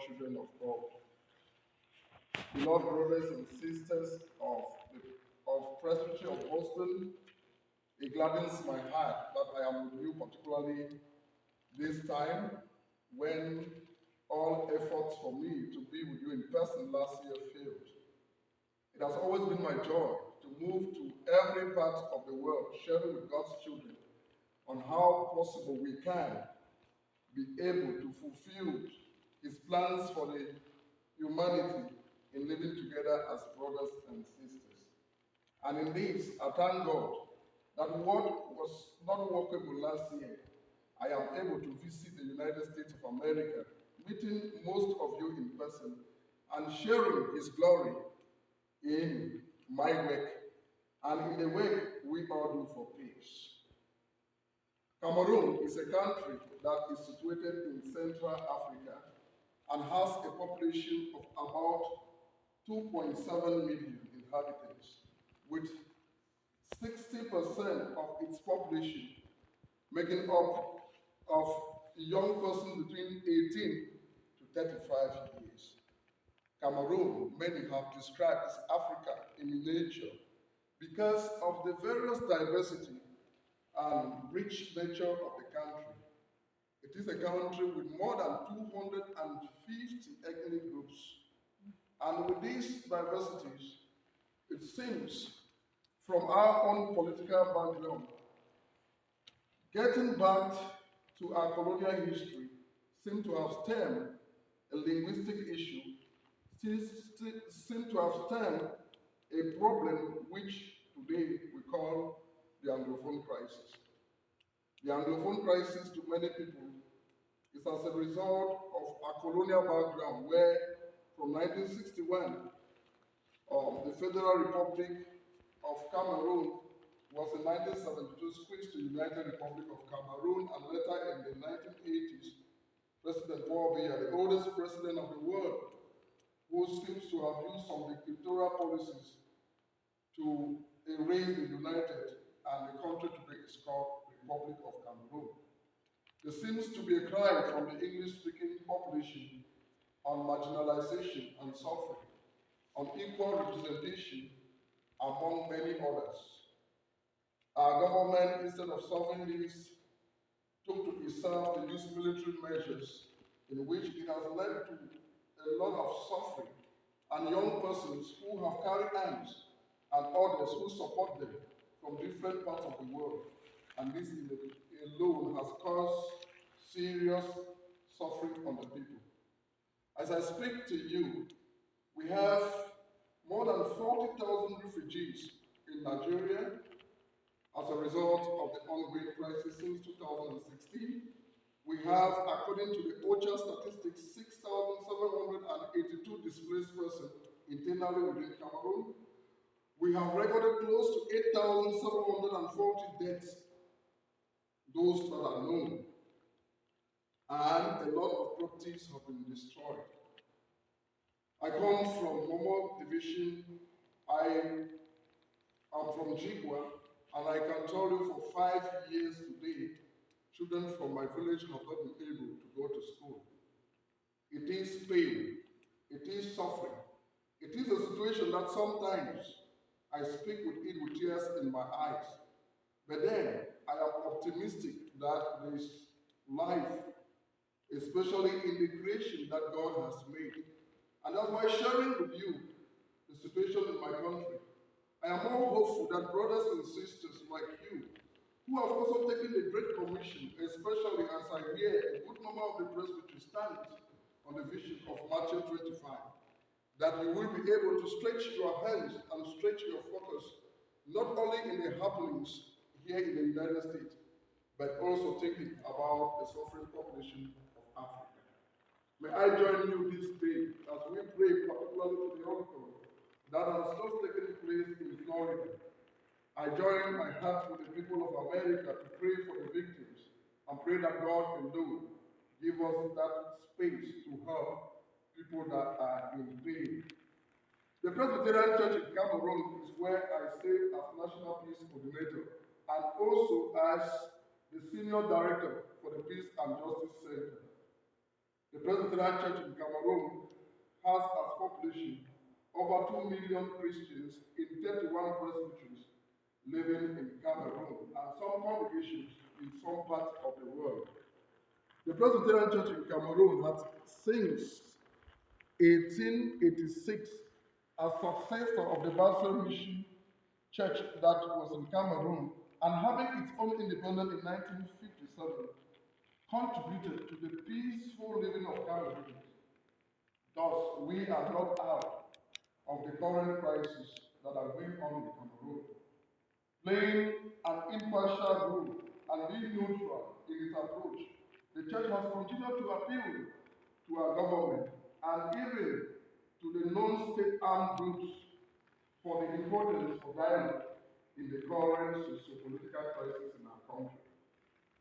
children of God. Beloved brothers and sisters of Presbytery of Boston, it gladdens my heart that I am with you, particularly this time when all efforts for me to be with you in person last year failed. It has always been my joy to move to every part of the world, sharing with God's children on how possible we can be able to fulfill His plans for the humanity in living together as brothers and sisters. And in this, I thank God that what was not workable last year, I am able to visit the United States of America, meeting most of you in person and sharing His glory in my work and in the work we all do for peace. Cameroon is a country that is situated in Central Africa and has a population of about 2.7 million inhabitants, with 60% of its population making up of young persons between 18 to 35 years. Cameroon, many have described as Africa in miniature because of the various diversity and rich nature of the country. It is a country with more than 250 ethnic groups. And with these diversities, it seems from our own political background, getting back to our colonial history seemed to have stemmed a linguistic issue, seemed to have stemmed a problem which today we call the Anglophone crisis. The Anglophone crisis to many people is as a result of our colonial background where from 1961, the Federal Republic of Cameroon was in 1972 switched to United Republic of Cameroon, and later in the 1980s, President Paul Biya, the oldest president of the world, who seems to have used some dictatorial policies to erase the United and the country today is called Republic of Cameroon. There seems to be a cry from the English-speaking population on marginalization and suffering, on equal representation, among many others. Our government, instead of solving this, took to itself to use military measures in which it has led to a lot of suffering and young persons who have carried arms and others who support them from different parts of the world. And this alone has caused serious suffering on the people. As I speak to you, we have more than 40,000 refugees in Nigeria as a result of the ongoing crisis since 2016. We have, according to the OCHA statistics, 6,782 displaced persons internally within Cameroon. We have recorded close to 8,740 deaths, those that are known, and a lot of properties have been destroyed. I come from Momo Division. I am from Jigwa, and I can tell you for 5 years today, children from my village have not been able to go to school. It is pain, it is suffering, it is a situation that sometimes I speak with it with tears in my eyes. But then I am optimistic that there is life, especially in the creation that God has made. And that's why sharing with you the situation in my country, I am more hopeful that brothers and sisters like you, who have also taken the Great Commission, especially as I hear a good number of the presbytery stand on the vision of Matthew 25, that you will be able to stretch your hands and stretch your focus, not only in the happenings here in the United States, but also thinking about the suffering population of Africa. May I join you this day as we pray particularly to the oracle that has just taken place in Florida. I join my heart with the people of America to pray for the victims and pray that God alone give us that space to help people that are in pain. The Presbyterian Church in Cameroon is where I serve as National Peace Coordinator and also as the Senior Director for the Peace and Justice Center. The Presbyterian Church in Cameroon has as population over 2 million Christians in 31 presbyteries living in Cameroon and some congregations in some parts of the world. The Presbyterian Church in Cameroon has since 1886 as successor of the Basel Mission Church that was in Cameroon, and having its own independence in 1957, contributed to the peaceful living of Cameroon. Thus, we are not out of the current crisis that are going on in Cameroon. Playing an impartial role and being neutral in its approach, the church has continued to appeal to our government and even to the non-state armed groups for the importance of dialogue in the current socio-political crisis in our country.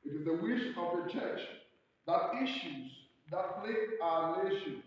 It is the wish of the church that issues that plague our nation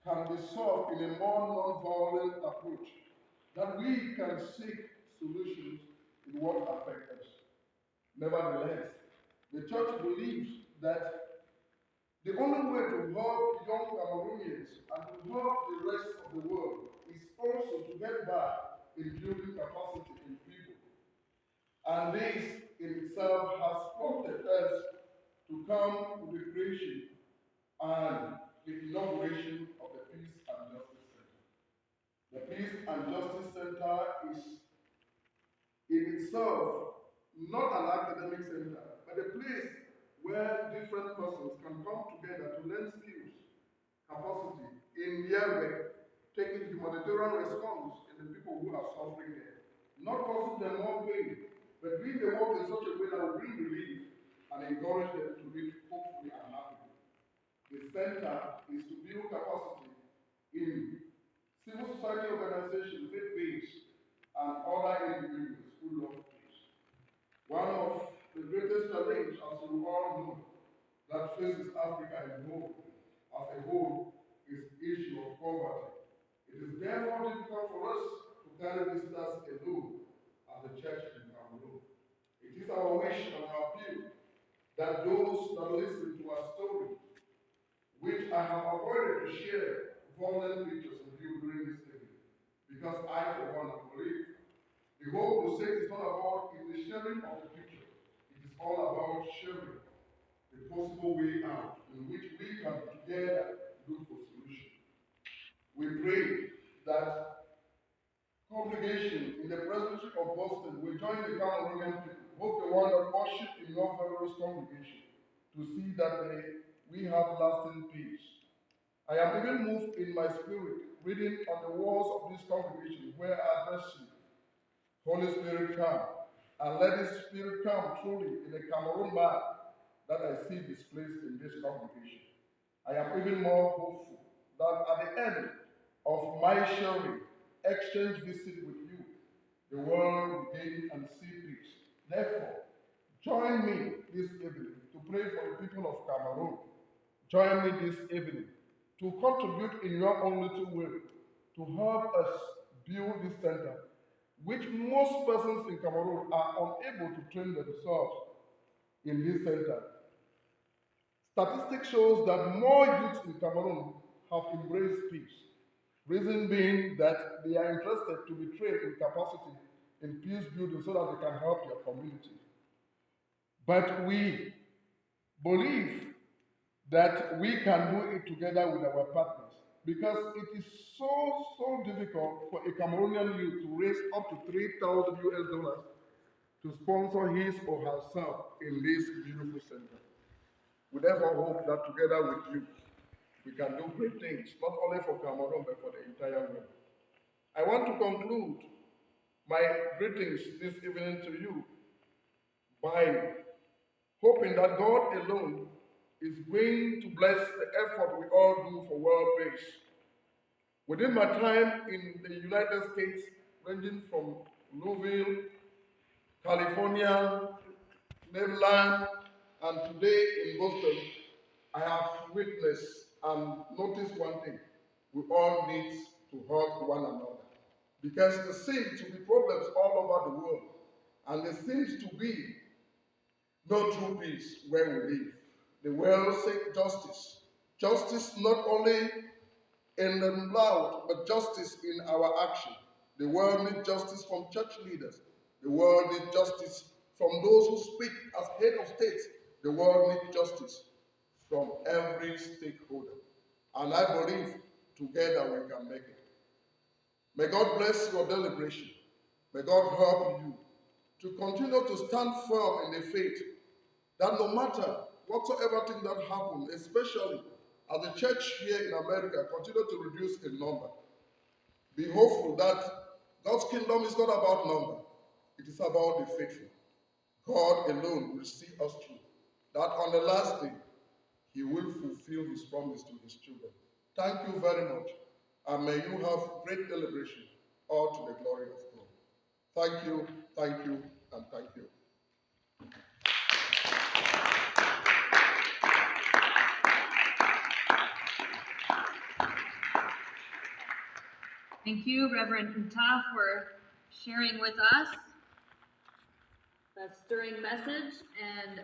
can be solved in a more non-violent approach, that we can seek solutions in what affects us. Nevertheless, the church believes that the only way to help young Cameroonians and to help the rest of the world is also to get back in building capacity in people. And this in itself has prompted us to come to the creation and the inauguration of the Peace and Justice Center. The Peace and Justice Center is in itself not an academic center, but a place where different persons can come together to learn skills, capacity in their way, taking humanitarian response in the people who are suffering there. Not causing them more pain, but doing the work in such a way that will bring relief and encourage them to live hopefully and happily. The center is to build capacity in civil society organizations, faith-based, and other individuals who love peace. One of the greatest challenges, as we all know, that faces Africa as a whole, is the issue of poverty. It is therefore difficult for us to carry this task alone as a church in Cameroon. It is our wish and our appeal that those that listen to our story, which I have avoided to share violent pictures with you during this evening, because I, for one, believe the whole crusade is not about the sharing of the picture. It is all about sharing the possible way out in which we can together look for solutions. We pray that congregation in the presbytery of Boston will join the Cameroonian people, both the one that worship in your various congregation, to see that we have lasting peace. I am even moved in my spirit, reading on the walls of this congregation where I address you. Holy Spirit, come, and let this Spirit come truly in the Cameroon map that I see displaced in this congregation. I am even more hopeful that at the end of my sharing, exchange visit with you, the world will gain and see peace. Therefore, join me this evening to pray for the people of Cameroon. Join me this evening to contribute in your own little way to help us build this center, which most persons in Cameroon are unable to train themselves in this center. Statistics shows that more youths in Cameroon have embraced peace. Reason being that they are interested to be trained in capacity in peace building so that they can help their community. But we believe that we can do it together with our partners, because it is so difficult for a Cameroonian youth to raise up to 3,000 US dollars to sponsor his or herself in this beautiful center. We therefore hope that together with you, we can do great things, not only for Cameroon, but for the entire world. I want to conclude my greetings this evening to you by hoping that God alone is going to bless the effort we all do for world peace. Within my time in the United States, ranging from Louisville, California, Maryland, and today in Boston, I have witnessed and noticed one thing. We all need to help one another. Because there seems to be problems all over the world, and there seems to be no true peace where we live. The world seeks justice. Justice not only in the loud, but justice in our action. The world needs justice from church leaders. The world needs justice from those who speak as head of states. The world needs justice from every stakeholder. And I believe together we can make it. May God bless your deliberation. May God help you to continue to stand firm in the faith that no matter whatsoever thing that happens, especially as the church here in America continue to reduce in number, be hopeful that God's kingdom is not about number. It is about the faithful. God alone will see us through. That on the last day, he will fulfill his promise to his children. Thank you very much. And may you have great deliberation, all to the glory of God. Thank you, and thank you. Thank you, Reverend Nta, for sharing with us that stirring message, and